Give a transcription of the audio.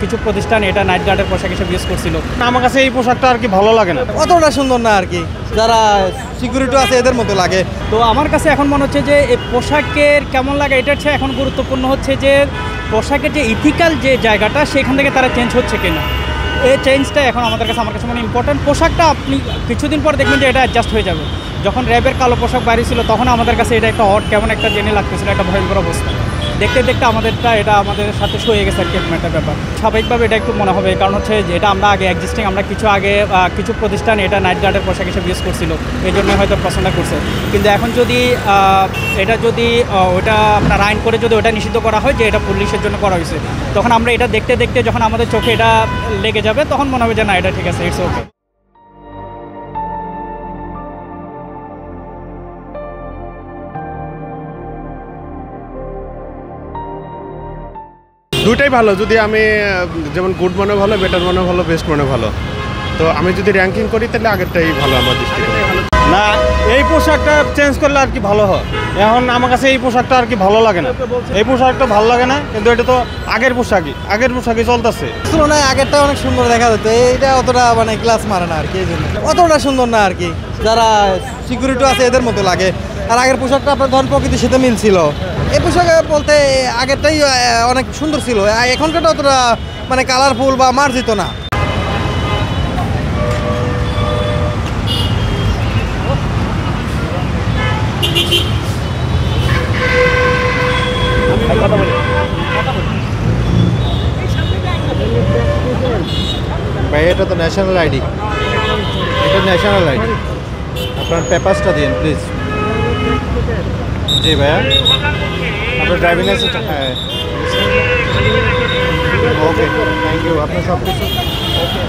কিছু প্রতিষ্ঠান এটা নাইট গার্ডের পোশাক হিসেবে ইউজ করছিল। আমার কাছে এই পোশাকটা আর কি ভালো লাগে না, অতটা সুন্দর না আর কি, যারা সিকিউরিটি আছে এদের মতো লাগে। তো আমার কাছে এখন মনে হচ্ছে যে এই পোশাকের কেমন লাগে এটার চেয়ে এখন গুরুত্বপূর্ণ হচ্ছে যে পোশাকের যে ইথিক্যাল যে জায়গাটা সেখান থেকে তারা চেঞ্জ হচ্ছে কিনা, এই চেঞ্জটা এখন আমার কাছে মনে ইম্পর্টেন্ট। পোশাকটা আপনি কিছুদিন পর দেখবেন যে এটা অ্যাডজাস্ট হয়ে যাবে। যখন র্যাবের কালো পোশাক বাইরে ছিল তখন আমাদের কাছে এটা একটা কেমন একটা জেনে লাগতেছিল, একটা ভয়ঙ্কর অবস্থা। দেখতে দেখতে এটা আমাদের সাথে সয়ে গেছে আর কি, এরকম একটা ব্যাপার। স্বাভাবিকভাবে এটা একটু মনে হবে, কারণ হচ্ছে যে এটা আমরা আগে এক্সিস্টিং, আমরা কিছু প্রতিষ্ঠান এটা নাইট গার্ডের পোশাক হিসেবে ইউজ করছিল, এই জন্যই হয়তো পছন্দ করছে। কিন্তু এখন যদি ওটা আপনার আইন করে যদি ওটা নিষিদ্ধ করা হয় যে এটা পুলিশের জন্য করা হয়েছে, তখন আমরা এটা দেখতে দেখতে যখন আমাদের চোখে এটা লেগে যাবে তখন মনে হবে যে না, এটা ঠিক আছে, ইটস ওকে। দুইটাই ভালো। যদি আমি যেমন গুড মনে ভালো, বেটার মনে ভালো, বেস্ট মনে ভালো, তো আমি যদি র্যাঙ্কিং করি তাহলে আগেরটাই ভালো আমার দৃষ্টিকোণে। না, এই পোশাকটা চেঞ্জ করলে আর কি ভালো হয়। এখন আমার কাছে এই পোশাকটা আর কি ভালো লাগে না, এই পোশাকটা ভালো লাগে না, কিন্তু এটা তো আগের পোশাকই চলতেছে। তুলনায় আগেরটা অনেক সুন্দর দেখা যেত, এইটা অতটা মানে ক্লাস মারে না আর কি, এই জন্য অতটা সুন্দর না আর কি, যারা সিকিউরিটি আছে এদের মতো লাগে। আর আগের পোশাকটা আপনার ধরুন প্রকৃতির সাথে মিল ছিল, এই পোশাকে বলতে আগেরটাই অনেক সুন্দর ছিল, এখনকারটা অতটা মানে কালারফুল বা মার্জিত না। ভাই এটা তো ন্যাশনাল আইডি, এটা ন্যাশনাল আইডি, আপনার পেপারসটা দিন প্লিজ। জি ভাইয়া, আপনার ড্রাইভিং লাইসেন্সটা, হ্যাঁ ওকে, থ্যাংক ইউ। আপনার সব কিছু ওকে।